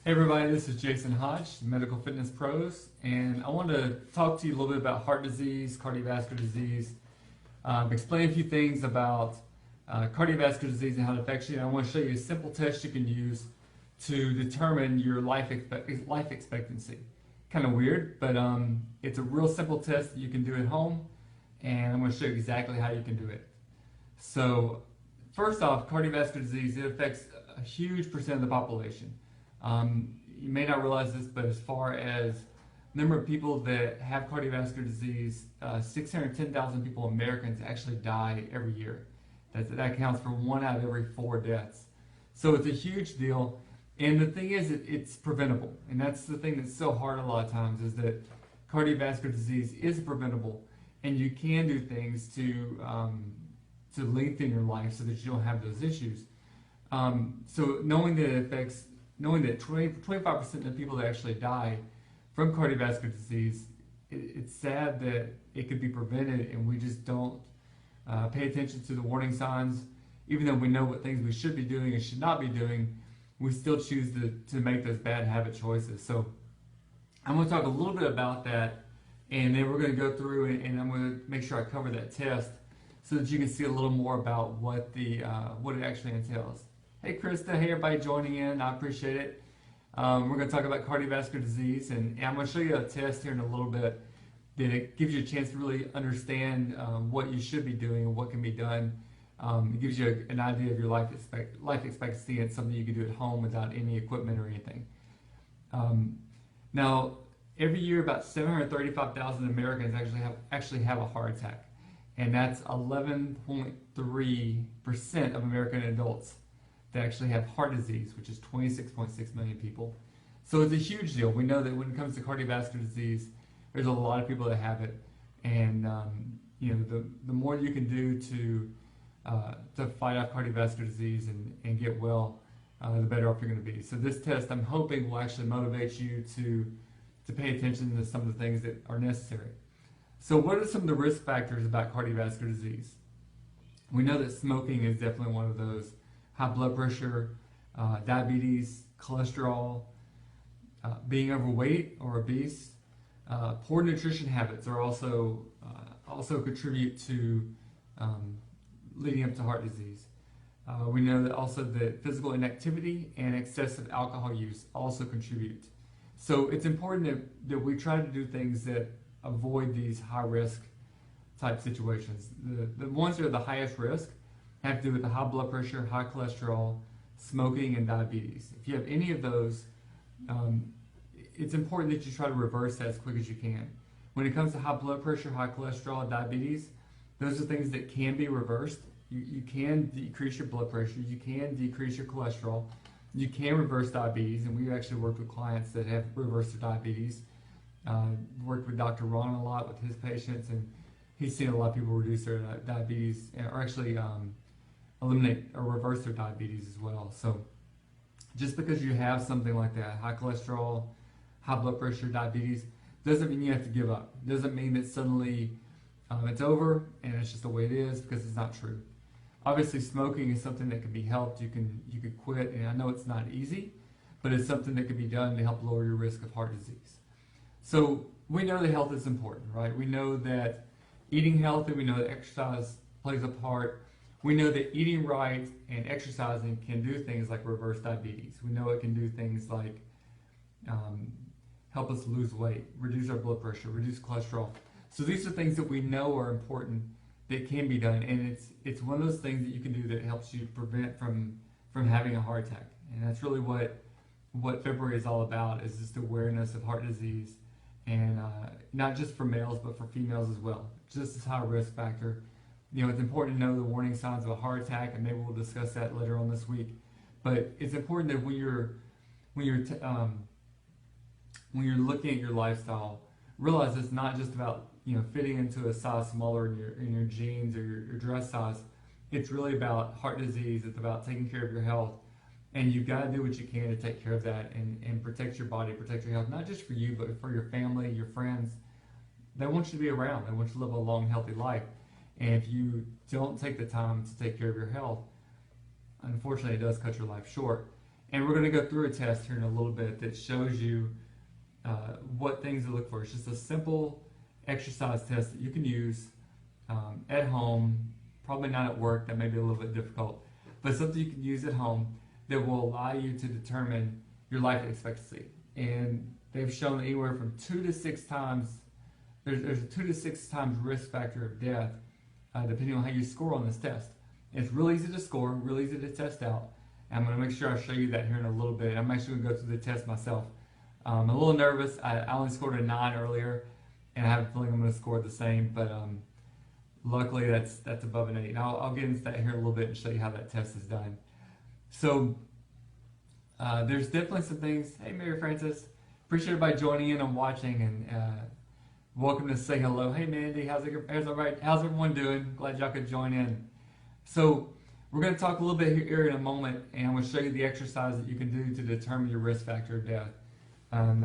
Hey everybody, this is Jason Hodge, Medical Fitness Pros, and I want to talk to you a little bit about heart disease, cardiovascular disease, explain a few things about cardiovascular disease and how it affects you. And I want to show you a simple test you can use to determine your life expectancy. Kind of weird, but it's a real simple test that you can do at home, and I'm going to show you exactly how you can do it. So first off, cardiovascular disease, it affects a huge percent of the population. You may not realize this, but as far as number of people that have cardiovascular disease, 610,000 people, Americans, actually die every year. That accounts for 1 out of every 4 deaths. So it's a huge deal. And the thing is, it's preventable. And that's the thing that's so hard a lot of times, is that cardiovascular disease is preventable. And you can do things to lengthen your life so that you don't have those issues. So knowing that 25% of the people that actually die from cardiovascular disease, it's sad that it could be prevented, and we just don't pay attention to the warning signs. Even though we know what things we should be doing and should not be doing, we still choose to make those bad habit choices. So I'm going to talk a little bit about that, and then we're going to go through and I'm going to make sure I cover that test so that you can see a little more about what it actually entails. Hey Krista, hey everybody joining in, I appreciate it. We're going to talk about cardiovascular disease, and I'm going to show you a test here in a little bit that it gives you a chance to really understand what you should be doing and what can be done. It gives you an idea of your life expectancy, and something you can do at home without any equipment or anything. Now, every year about 735,000 Americans actually have a heart attack, and that's 11.3% of American adults that actually have heart disease, which is 26.6 million people. So it's a huge deal. We know that when it comes to cardiovascular disease, there's a lot of people that have it, and the more you can do to fight off cardiovascular disease and get well, the better off you're going to be. So this test, I'm hoping, will actually motivate you to pay attention to some of the things that are necessary. So what are some of the risk factors about cardiovascular disease? We know that smoking is definitely one of those. High blood pressure, diabetes, cholesterol, being overweight or obese, poor nutrition habits are also contribute to leading up to heart disease. We know that also that physical inactivity and excessive alcohol use also contribute. So it's important that we try to do things that avoid these high risk type situations. The ones that are the highest risk have to do with the high blood pressure, high cholesterol, smoking, and diabetes. If you have any of those, it's important that you try to reverse that as quick as you can. When it comes to high blood pressure, high cholesterol, diabetes, those are things that can be reversed. You can decrease your blood pressure, you can decrease your cholesterol, you can reverse diabetes, and we've actually worked with clients that have reversed their diabetes. Worked with Dr. Ron a lot with his patients, and he's seen a lot of people reduce their diabetes, or actually eliminate or reverse their diabetes as well. So just because you have something like that, high cholesterol, high blood pressure, diabetes, doesn't mean you have to give up. Doesn't mean that suddenly it's over and it's just the way it is, because it's not true. Obviously, smoking is something that can be helped. You could quit, and I know it's not easy, but it's something that can be done to help lower your risk of heart disease. So we know that health is important, right? We know that eating healthy, we know that exercise plays a part. We know that eating right and exercising can do things like reverse diabetes. We know it can do things like help us lose weight, reduce our blood pressure, reduce cholesterol. So these are things that we know are important that can be done, and it's one of those things that you can do that helps you prevent from having a heart attack. And that's really what February is all about, is just awareness of heart disease, and not just for males but for females as well. Just as high risk factor. It's important to know the warning signs of a heart attack, and maybe we'll discuss that later on this week. But it's important that when you're looking at your lifestyle, realize it's not just about fitting into a size smaller in your jeans or your dress size. It's really about heart disease. It's about taking care of your health, and you've got to do what you can to take care of that and protect your body, protect your health, not just for you but for your family, your friends. They want you to be around. They want you to live a long, healthy life. And if you don't take the time to take care of your health, unfortunately, it does cut your life short. And we're going to go through a test here in a little bit that shows you what things to look for. It's just a simple exercise test that you can use at home, probably not at work, that may be a little bit difficult, but something you can use at home that will allow you to determine your life expectancy. And they've shown anywhere from 2 to 6 times, there's a 2 to 6 times risk factor of death, depending on how you score on this test. And it's real easy to score, real easy to test out. And I'm going to make sure I show you that here in a little bit. I'm actually going to go through the test myself. I'm a little nervous. I only scored a 9 earlier, and I have a feeling I'm going to score the same, but luckily that's above an 8. And I'll get into that here in a little bit and show you how that test is done. So there's definitely some things. Hey, Mary Francis. Appreciate everybody joining in and watching, and welcome to say hello. Hey, Mandy, how's everyone doing? Glad y'all could join in. So we're going to talk a little bit here in a moment, and I'm going to show you the exercise that you can do to determine your risk factor of death, and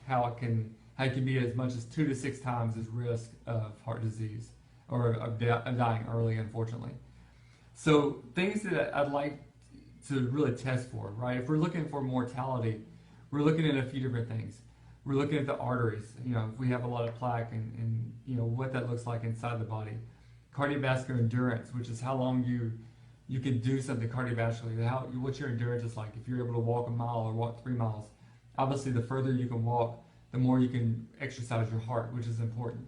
how it can be as much as 2 to 6 times as risk of heart disease or of dying early, unfortunately. So things that I'd like to really test for, right? If we're looking for mortality, we're looking at a few different things. We're looking at the arteries, if we have a lot of plaque and what that looks like inside the body. Cardiovascular endurance, which is how long you can do something cardiovascularly, what your endurance is like. If you're able to walk a mile or walk 3 miles, obviously the further you can walk, the more you can exercise your heart, which is important.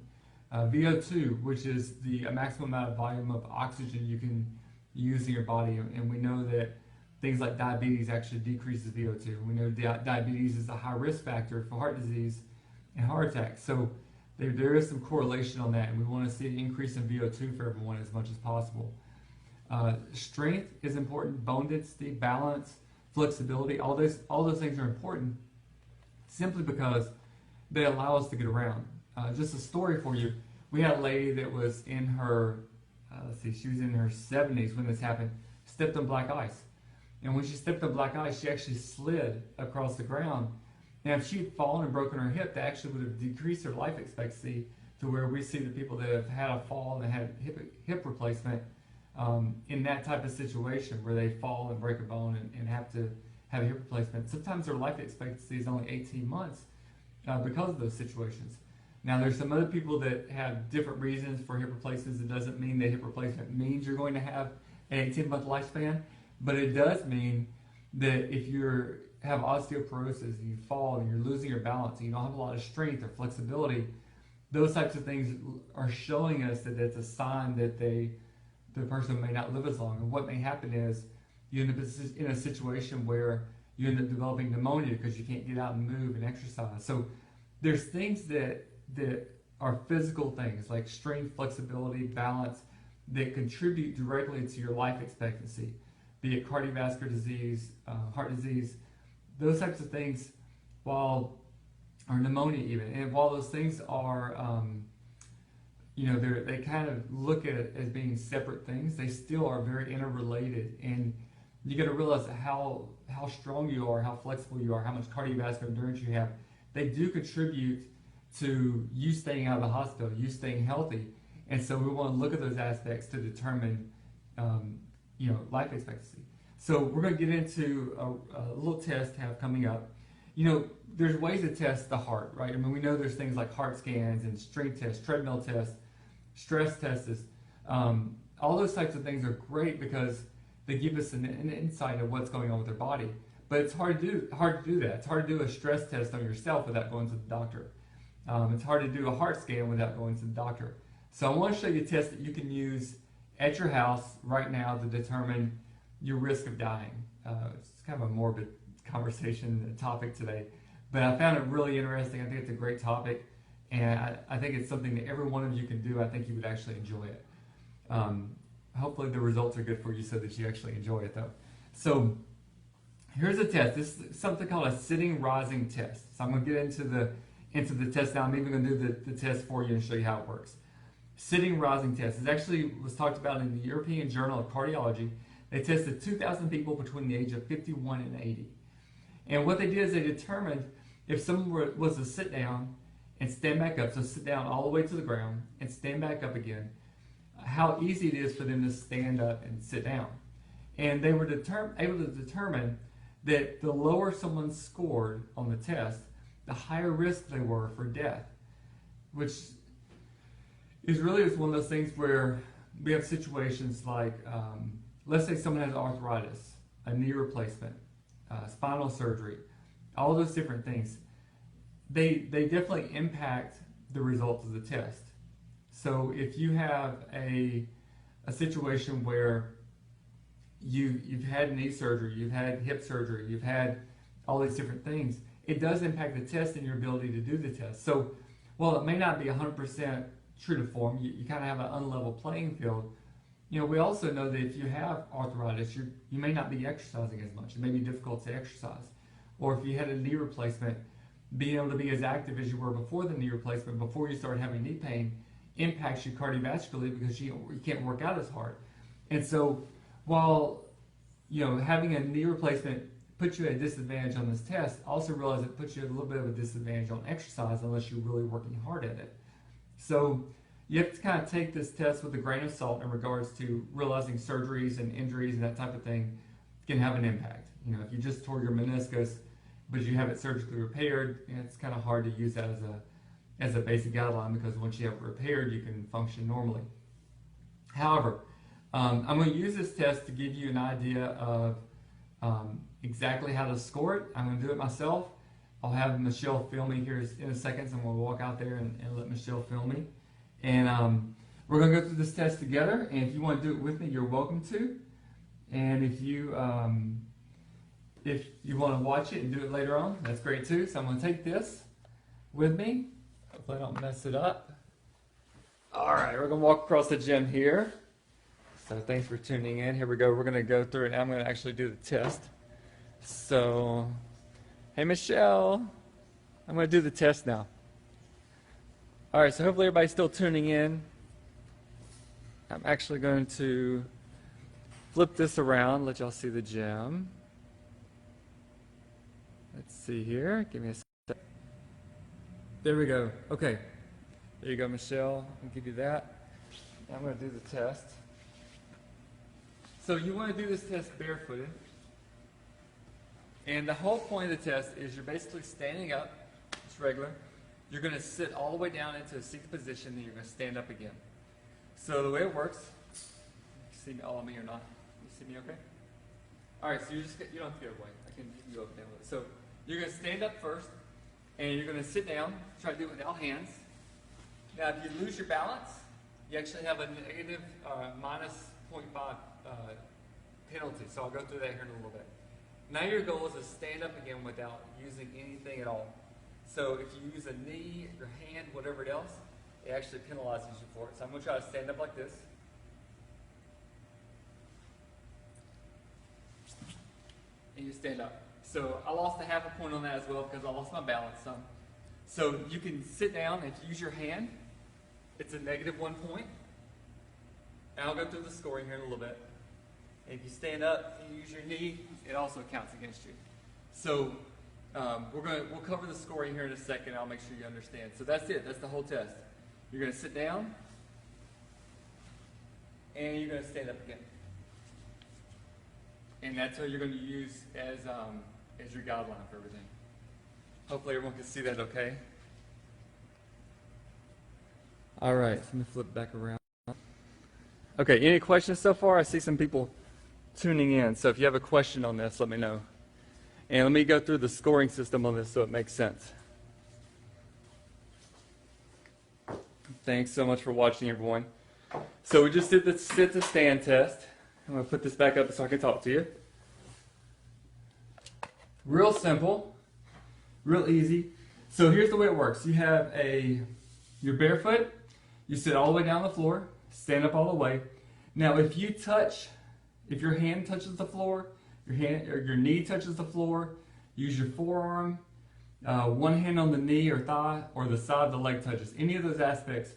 VO2, which is the maximum amount of volume of oxygen you can use in your body, and we know that things like diabetes actually decreases VO2. We know diabetes is a high risk factor for heart disease and heart attacks. So there is some correlation on that, and we want to see an increase in VO2 for everyone as much as possible. Strength is important, bone density, balance, flexibility, all those things are important simply because they allow us to get around. Just a story for you. We had a lady that was in her, she was in her 70s when this happened, stepped on black ice. And when she stepped on black ice, she actually slid across the ground. And if she had fallen and broken her hip, that actually would have decreased her life expectancy to where we see the people that have had a fall and had hip replacement in that type of situation where they fall and break a bone and have to have a hip replacement. Sometimes their life expectancy is only 18 months because of those situations. Now, there's some other people that have different reasons for hip replacements. It doesn't mean that hip replacement means you're going to have an 18-month lifespan, but it does mean that if you have osteoporosis and you fall and you're losing your balance and you don't have a lot of strength or flexibility, those types of things are showing us that it's a sign that the person may not live as long. And what may happen is you end up in a situation where you end up developing pneumonia because you can't get out and move and exercise. So there's things that are physical things like strength, flexibility, balance that contribute directly to your life expectancy, be it cardiovascular disease, heart disease, those types of things, or pneumonia even. And while those things are, they kind of look at it as being separate things, they still are very interrelated. And you got to realize how strong you are, how flexible you are, how much cardiovascular endurance you have. They do contribute to you staying out of the hospital, you staying healthy. And so we want to look at those aspects to determine, life expectancy. So we're going to get into a little test coming up. There's ways to test the heart, right? I mean, we know there's things like heart scans and strength tests, treadmill tests, stress tests. All those types of things are great because they give us an insight of what's going on with their body. But it's hard to do that. It's hard to do a stress test on yourself without going to the doctor. It's hard to do a heart scan without going to the doctor. So I want to show you a test that you can use at your house right now to determine your risk of dying. It's kind of a morbid conversation topic today, but I found it really interesting. I think it's a great topic, and I think it's something that every one of you can do. I think you would actually enjoy it. Hopefully the results are good for you so that you actually enjoy it though. So here's a test. This is something called a sitting rising test. So I'm going to get into the test now. I'm even going to do the test for you and show you how it works. Sitting rising test. It actually was talked about in the European Journal of Cardiology. They tested 2,000 people between the age of 51 and 80. And what they did is they determined if someone was to sit down and stand back up, so sit down all the way to the ground and stand back up again, how easy it is for them to stand up and sit down. And they were able to determine that the lower someone scored on the test, the higher risk they were for death, which is really just one of those things where we have situations like, let's say someone has arthritis, a knee replacement, spinal surgery, all those different things. They definitely impact the results of the test. So if you have a situation where you've had knee surgery, you've had hip surgery, you've had all these different things, it does impact the test and your ability to do the test. So while it may not be 100% true to form, you kind of have an unlevel playing field. You know, we also know that if you have arthritis, you may not be exercising as much. It may be difficult to exercise. Or if you had a knee replacement, being able to be as active as you were before the knee replacement, before you started having knee pain, impacts you cardiovascularly because you can't work out as hard. And so while, you know, having a knee replacement puts you at a disadvantage on this test, also realize it puts you at a little bit of a disadvantage on exercise unless you're really working hard at it. So you have to kind of take this test with a grain of salt in regards to realizing surgeries and injuries and that type of thing can have an impact. You know, if you just tore your meniscus, but you have it surgically repaired, you know, it's kind of hard to use that as a basic guideline, because once you have it repaired, you can function normally. However, I'm going to use this test to give you an idea of exactly how to score it. I'm going to do it myself. I'll have Michelle film me here in a second, so I'm going to walk out there and let Michelle film me. And we're going to go through this test together, and if you want to do it with me, you're welcome to. And if you want to watch it and do it later on, that's great too. So I'm going to take this with me. Hopefully I don't mess it up. All right, we're going to walk across the gym here. So thanks for tuning in. Here we go. We're going to go through it. I'm going to actually do the test. So, hey Michelle, I'm going to do the test now. All right, so hopefully everybody's still tuning in. I'm actually going to flip this around, let y'all see the gym. Let's see here. Give me a sec. There we go. Okay. There you go, Michelle. I'll give you that. Now I'm going to do the test. So you want to do this test barefooted. And the whole point of the test is you're basically standing up. It's regular. You're going to sit all the way down into a seated position, and you're going to stand up again. So the way it works, you see all of me or not? You see me okay? All right, so you don't have to get away. I can you up down with it. So you're going to stand up first, and you're going to sit down. Try to do it without hands. Now, if you lose your balance, you actually have a negative minus 0.5 penalty. So I'll go through that here in a little bit. Now your goal is to stand up again without using anything at all. So if you use a knee, your hand, whatever else, it actually penalizes you for it. So I'm going to try to stand up like this. And you stand up. So I lost a half a point on that as well because I lost my balance some. So you can sit down. If you use your hand, it's a negative 1 point. And I'll go through the scoring here in a little bit. And if you stand up and you use your knee, it also counts against you. So we'll cover the scoring here in a second. I'll make sure you understand. So that's it. That's the whole test. You're going to sit down, and you're going to stand up again. And that's what you're going to use as your guideline for everything. Hopefully everyone can see that okay. All right, let me flip back around. Okay, any questions so far? I see some people tuning in. So if you have a question on this, let me know. And let me go through the scoring system on this so it makes sense. Thanks so much for watching, everyone. So we just did the sit to stand test. I'm going to put this back up so I can talk to you. Real simple, real easy. So here's the way it works. You have you're barefoot, you sit all the way down the floor, stand up all the way. Now if your hand touches the floor, your knee touches the floor, use your forearm, one hand on the knee or thigh, or the side of the leg touches. Any of those aspects,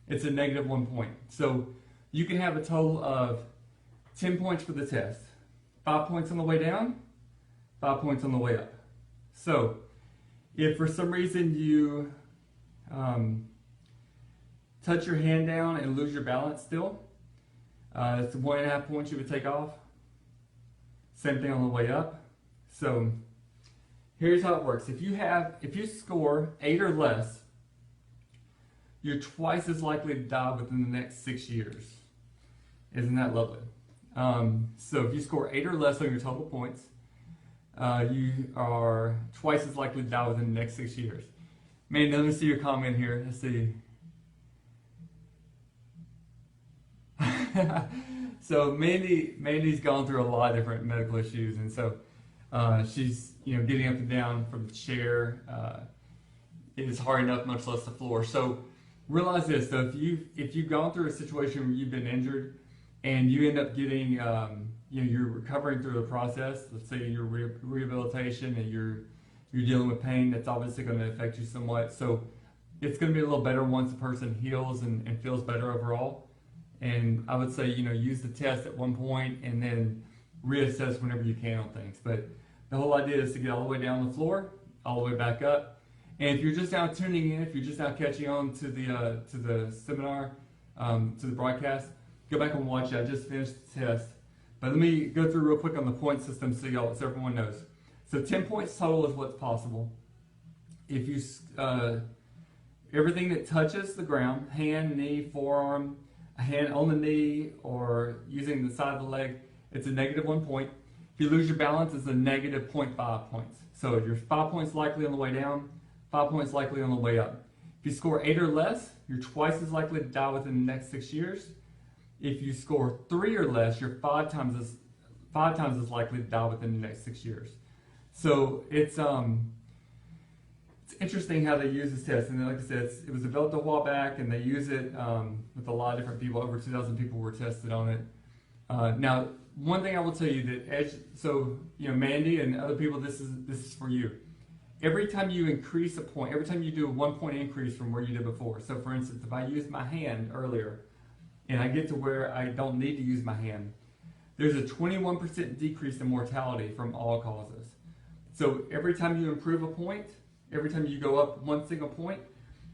it's a negative 1 point. So you can have a total of 10 points for the test. 5 points on the way down, 5 points on the way up. So if for some reason you touch your hand down and lose your balance still, it's 1.5 points you would take off. Same thing on the way up. So here's how it works. If you score 8 or less, you're twice as likely to die within the next 6 years. Isn't that lovely? So if you score 8 or less on your total points, you are twice as likely to die within the next 6 years. Man, let me see your comment here. Let's see. So Mandy's gone through a lot of different medical issues, and so she's getting up and down from the chair. It is hard enough, much less the floor. So realize this: though, if you've gone through a situation where you've been injured and you end up getting you're recovering through the process. Let's say your rehabilitation and you're dealing with pain. That's obviously going to affect you somewhat. So it's going to be a little better once the person heals and feels better overall. And I would say, use the test at one point and then reassess whenever you can on things. But the whole idea is to get all the way down the floor, all the way back up. And if you're just now tuning in, if you're just now catching on to the seminar, to the broadcast, go back and watch it. I just finished the test. But let me go through real quick on the point system so everyone knows. So 10 points total is what's possible. If you everything that touches the ground, hand, knee, forearm, a hand on the knee, or using the side of the leg, it's a -1 point. If you lose your balance, it's a -0.5 points. So you're 5 points likely on the way down, 5 points likely on the way up. If you score 8 or less, you're twice as likely to die within the next 6 years. If you score 3 or less, you're 5 times as likely to die within the next 6 years. So it's interesting how they use this test, and like I said, it was developed a while back, and they use it with a lot of different people. Over 2,000 people were tested on it. Now, one thing I will tell you that Mandy and other people, this is for you. Every time you increase a point, every time you do a 1 point increase from where you did before. So, for instance, if I used my hand earlier, and I get to where I don't need to use my hand, there's a 21% decrease in mortality from all causes. So every time you improve a point, every time you go up 1 single point,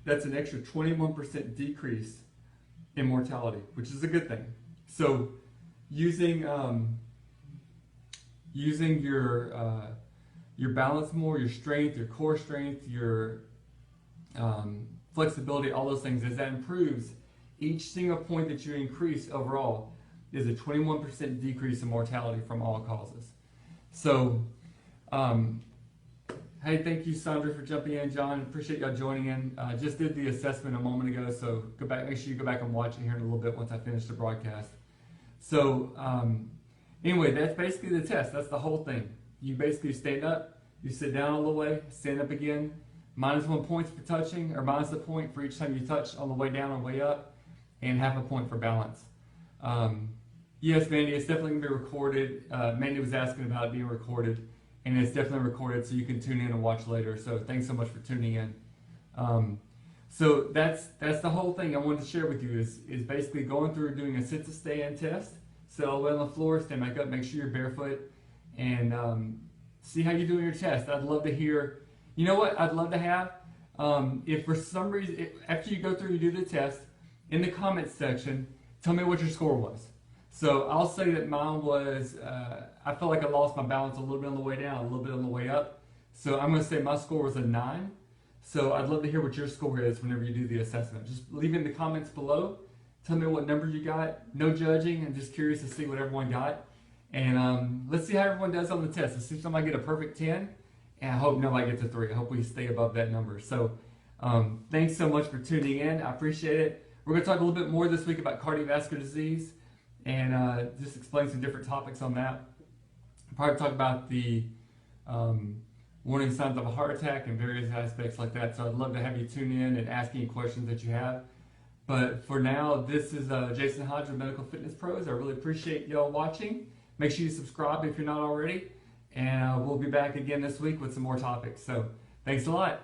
that's an extra 21% decrease in mortality, which is a good thing. So using your balance more, your strength, your core strength, your flexibility, all those things, as that improves, each single point that you increase overall is a 21% decrease in mortality from all causes. So, hey, thank you, Sandra, for jumping in. John, appreciate y'all joining in. I just did the assessment a moment ago, so make sure you go back and watch it here in a little bit once I finish the broadcast. So, anyway, that's basically the test. That's the whole thing. You basically stand up, you sit down all the way, stand up again, -1 point for touching, or minus a point for each time you touch on the way down and way up, and half a point for balance. Yes, Mandy, it's definitely going to be recorded. Mandy was asking about it being recorded, and it's definitely recorded, so you can tune in and watch later. So thanks so much for tuning in. So that's the whole thing I wanted to share with you is basically going through doing a sit to stand test. Sit all the way on the floor, stand back up, make sure you're barefoot, and see how you do in your test. I'd love to hear. You know what I'd love to have? If for some reason, after you go through, you do the test, in the comments section, tell me what your score was. So I'll say that mine was, I felt like I lost my balance a little bit on the way down, a little bit on the way up. So I'm going to say my score was a 9. So I'd love to hear what your score is whenever you do the assessment. Just leave it in the comments below. Tell me what number you got. No judging. I'm just curious to see what everyone got. And let's see how everyone does on the test. Let's see if somebody get a perfect 10. And I hope nobody gets a 3. I hope we stay above that number. So thanks so much for tuning in. I appreciate it. We're going to talk a little bit more this week about cardiovascular disease and just explain some different topics on that. Probably talk about the warning signs of a heart attack and various aspects like that. So I'd love to have you tune in and ask any questions that you have. But for now, this is Jason Hodge with Medical Fitness Pros. I really appreciate y'all watching. Make sure you subscribe if you're not already. And we'll be back again this week with some more topics. So thanks a lot.